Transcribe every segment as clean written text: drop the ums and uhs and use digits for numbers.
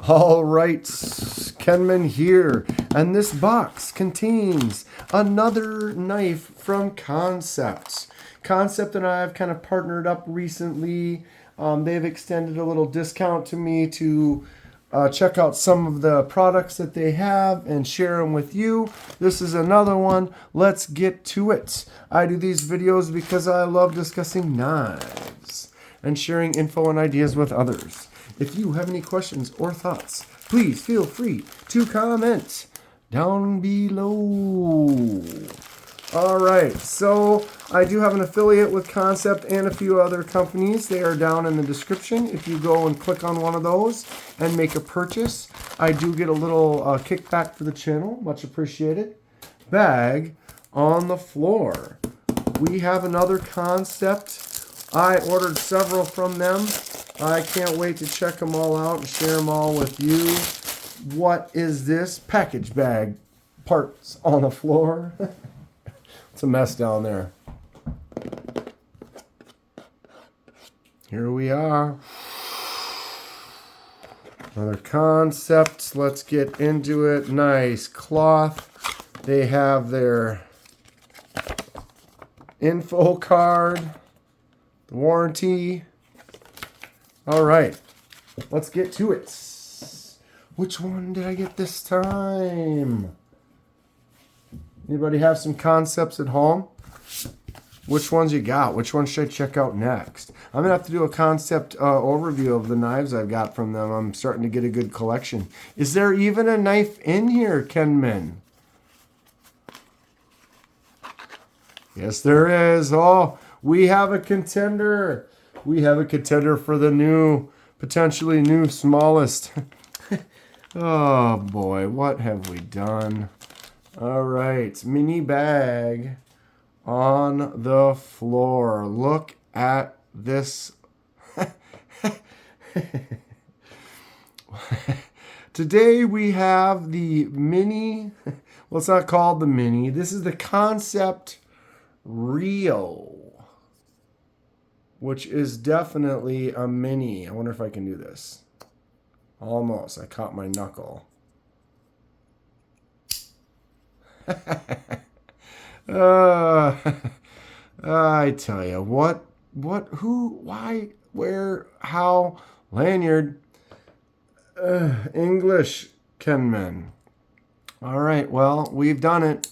All right, Kenman here, and this box contains another knife from Kansept. Kansept and I have kind of partnered up recently. They've extended a little discount to me to check out some of the products that they have and share them with you. This is another one. Let's get to it. I do these videos because I love discussing knives and sharing info and ideas with others. If you have any questions or thoughts, please feel free to comment down below. All right, so I do have an affiliate with Kansept and a few other companies. They are down in the description. If you go and click on one of those and make a purchase, I do get a little kickback for the channel. Much appreciated. Bag on the floor. We have another Kansept. I ordered several from them. I can't wait to check them all out and share them all with you. What is this? Package bag parts on the floor. It's a mess down there. Here we are. Another Kansept. Let's get into it. Nice cloth. They have their info card, the warranty. All right, let's get to it. Which one did I get this time? Anybody have some Kansepts at home? Which ones you got? Which one should I check out next? I'm going to have to do a Kansept overview of the knives I've got from them. I'm starting to get a good collection. Is there even a knife in here, Kenman? Yes, there is. Oh, we have a contender. We have a contender for the new, potentially new smallest. Oh boy, what have we done? All right, mini bag on the floor. Look at this. Today we have the mini, well, it's not called the mini. This is the Kansept Rio, which is definitely a mini. I wonder if I can do this. Almost. I caught my knuckle. I tell you, what, who, why, where, how, lanyard, English, Kenman. All right, well, we've done it.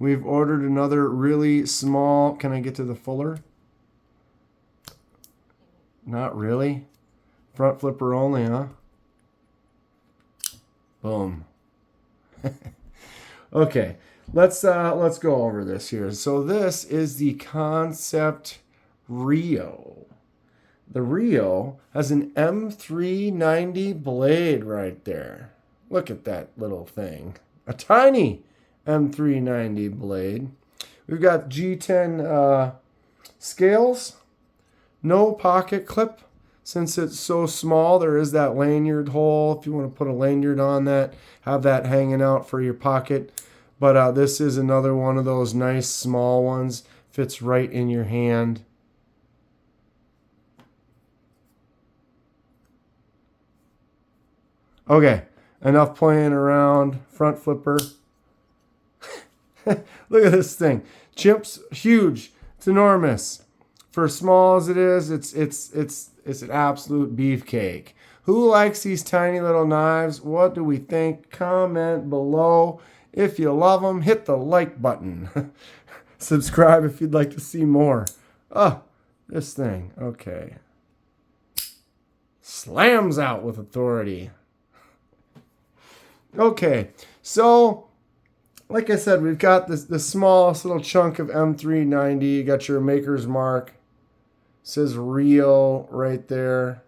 We've ordered another really small, can I get to the fuller? Not really. Front flipper only, huh? Boom. Okay, let's go over this here. So this is the Kansept Rio. The Rio has an M390 blade right there. Look at that little thing. A tiny M390 blade. We've got G10 scales. No pocket clip. Since it's so small, there is that lanyard hole. If you want to put a lanyard on that, have that hanging out for your pocket. But this is another one of those nice small ones. Fits right in your hand. Okay, enough playing around. Front flipper. Look at this thing. Chimp's huge. It's enormous. For as small as it is, it's an absolute beefcake. Who likes these tiny little knives? What do we think? Comment below. If you love them, hit the like button. Subscribe if you'd like to see more. Oh, this thing. Okay. Slams out with authority. Okay, so like I said, we've got the smallest little chunk of M390. You got your maker's mark. It says Rio right there.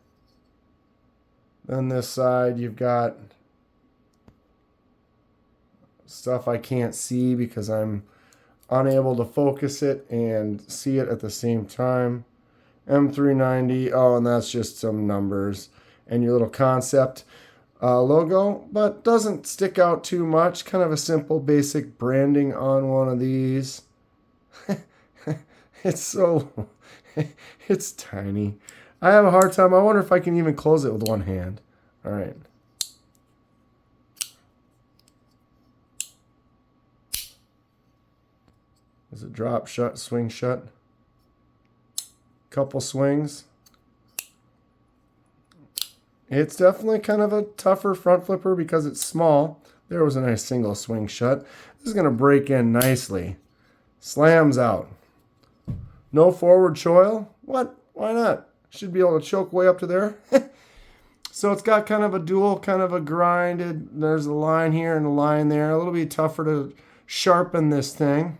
Then this side, you've got stuff I can't see because I'm unable to focus it and see it at the same time. M390. Oh, and that's just some numbers. And your little Kansept logo, but doesn't stick out too much. Kind of a simple, basic branding on one of these. It's tiny. I have a hard time. I wonder if I can even close it with one hand. All right. Is it drop shut, swing shut? Couple swings. It's definitely kind of a tougher front flipper because it's small. There was a nice single swing shut. This is going to break in nicely. Slams out. No forward choil? What? Why not? Should be able to choke way up to there. So it's got kind of a dual, kind of a grinded. There's a line here and a line there. A little bit tougher to sharpen this thing.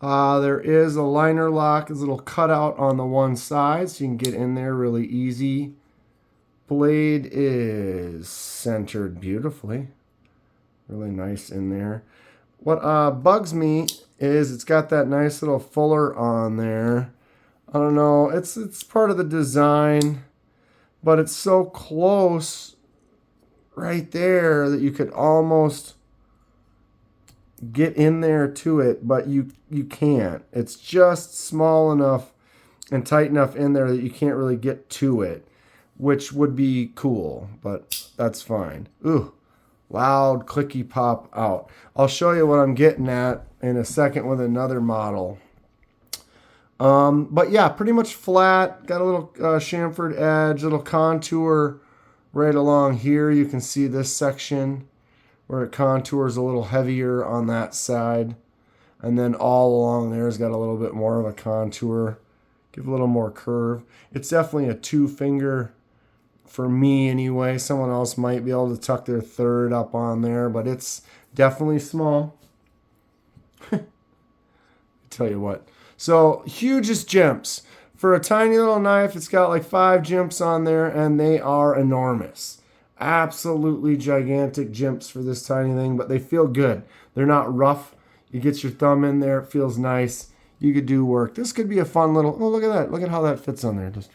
There is a liner lock, this little cutout on the one side, so you can get in there really easy. Blade is centered beautifully. Really nice in there. What bugs me is it's got that nice little fuller on there. I don't know, it's part of the design, but it's so close right there that you could almost get in there to it, but you can't. It's just small enough and tight enough in there that you can't really get to it, which would be cool, but that's fine. Ooh, loud clicky pop out. I'll show you what I'm getting at in a second with another model. But yeah, pretty much flat. Got a little chamfered edge, little contour right along here. You can see this section where it contours a little heavier on that side. And then all along there has got a little bit more of a contour. Give a little more curve. It's definitely a 2-finger for me anyway. Someone else might be able to tuck their third up on there, but it's definitely small. Tell you what. So, hugest jimps. For a tiny little knife, it's got like 5 jimps on there, and they are enormous. Absolutely gigantic jimps for this tiny thing, but they feel good. They're not rough. You get your thumb in there, it feels nice. You could do work. This could be a fun little, oh, look at that. Look at how that fits on there. Just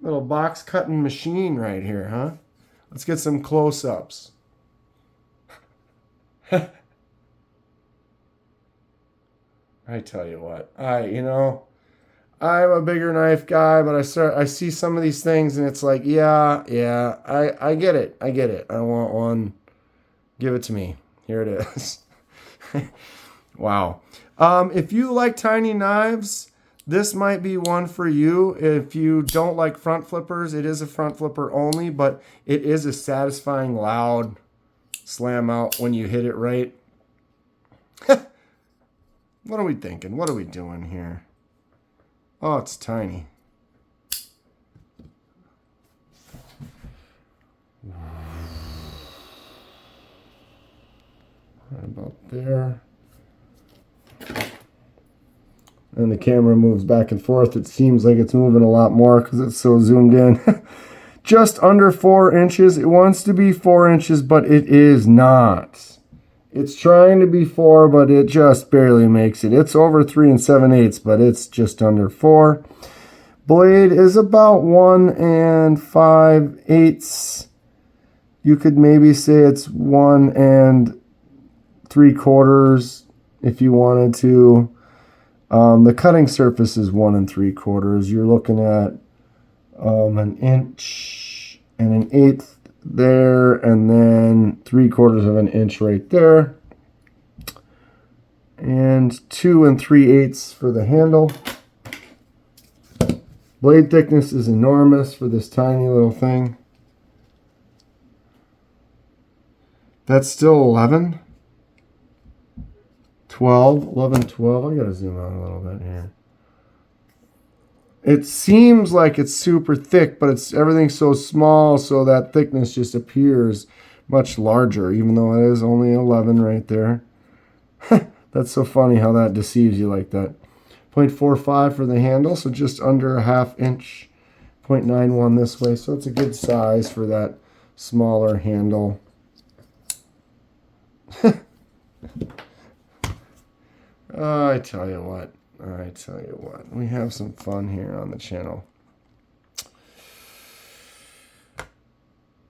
little box cutting machine right here, huh? Let's get some close-ups. I tell you what, I'm a bigger knife guy, but I see some of these things and it's like, yeah, I get it. I want one. Give it to me. Here it is. Wow. If you like tiny knives, this might be one for you. If you don't like front flippers, it is a front flipper only, but it is a satisfying, loud slam out when you hit it right. What are we thinking? What are we doing here? Oh, it's tiny. Right about there. And the camera moves back and forth. It seems like it's moving a lot more because it's so zoomed in. Just under 4 inches. It wants to be 4 inches, but it is not. It's trying to be 4, but it just barely makes it. It's over 3 7/8, but it's just under 4. Blade is about 1 5/8. You could maybe say it's 1 3/4 if you wanted to. The cutting surface is 1 3/4. You're looking at 1 inch and 1/8 there, and then 3/4 of an inch right there, and 2 3/8 for the handle. Blade thickness is enormous for this tiny little thing. That's still 11, 12, 11, 12. I gotta zoom out a little bit here. It seems like it's super thick, but everything's so small, so that thickness just appears much larger, even though it is only 11 right there. That's so funny how that deceives you like that. 0.45 for the handle, so just under a 1/2 inch. 0.91 this way, so it's a good size for that smaller handle. I tell you what. We have some fun here on the channel.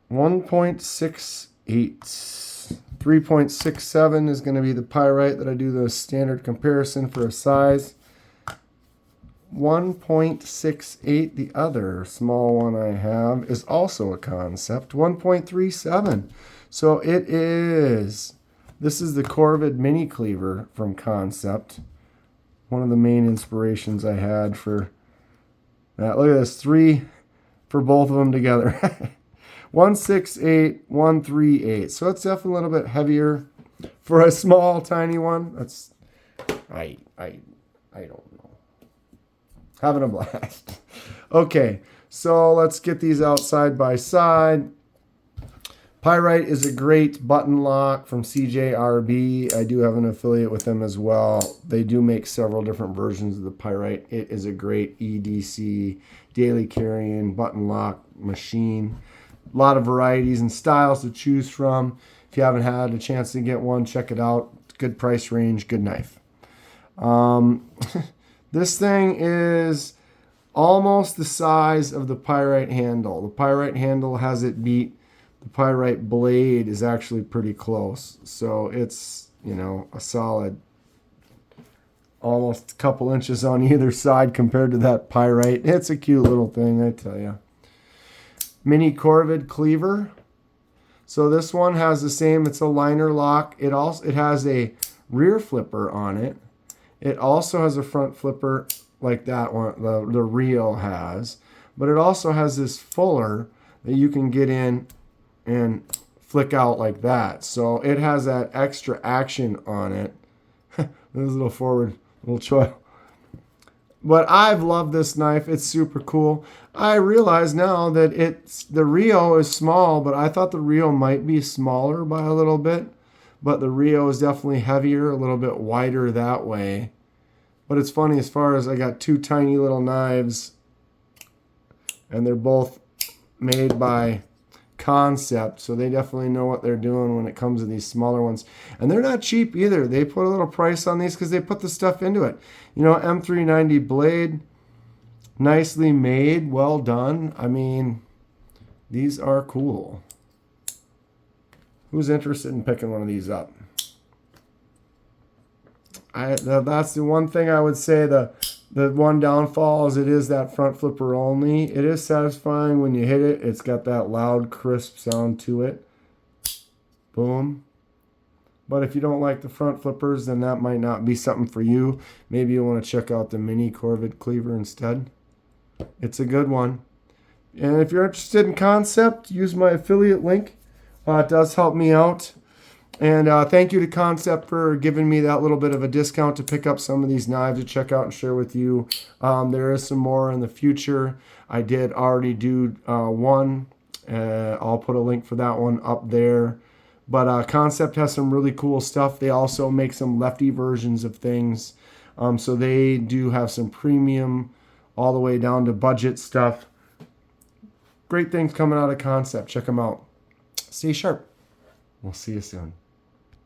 1.68. 3.67 is going to be the pyrite that I do the standard comparison for a size. 1.68, the other small one I have, is also a Kansept. 1.37. So it is This is the Corvid mini cleaver from Kansept. One of the main inspirations I had for that. Look at this, 3 for both of them together. 168, 138. So it's definitely a little bit heavier for a small, tiny one. That's I don't know. Having a blast. Okay, so let's get these out side by side. Pyrite is a great button lock from CJRB. I do have an affiliate with them as well. They do make several different versions of the Pyrite. It is a great EDC, daily carrying button lock machine. A lot of varieties and styles to choose from. If you haven't had a chance to get one, check it out. Good price range, good knife. This thing is almost the size of the Pyrite handle. The Pyrite handle has it beat. The Pyrite blade is actually pretty close. So it's, you know, a solid almost a couple inches on either side compared to that Pyrite. It's a cute little thing, I tell you. Mini Corvid cleaver. So this one has the same, it's a liner lock. It has a rear flipper on it. It also has a front flipper like that one, the Rio has. But it also has this fuller that you can get in and flick out like that. So it has that extra action on it. This is a little forward, little choil. But I've loved this knife. It's super cool. I realize now that the Rio is small, but I thought the Rio might be smaller by a little bit. But the Rio is definitely heavier, a little bit wider that way. But it's funny as far as I got 2 tiny little knives, and they're both made by Kansept, so they definitely know what they're doing when it comes to these smaller ones. And they're not cheap either. They put a little price on these because they put the stuff into it. You know, M390 blade, nicely made, well done. I mean, these are cool. Who's interested in picking one of these up? That's the one thing I would say. The one downfall is it is that front flipper only. It is satisfying when you hit it. It's got that loud, crisp sound to it. Boom. But if you don't like the front flippers, then that might not be something for you. Maybe you want to check out the mini Corvid cleaver instead. It's a good one. And if you're interested in Kansept, use my affiliate link. It does help me out. And thank you to Kansept for giving me that little bit of a discount to pick up some of these knives to check out and share with you. There is some more in the future. I did already do one. I'll put a link for that one up there. But Kansept has some really cool stuff. They also make some lefty versions of things. So they do have some premium all the way down to budget stuff. Great things coming out of Kansept. Check them out. Stay sharp. We'll see you soon.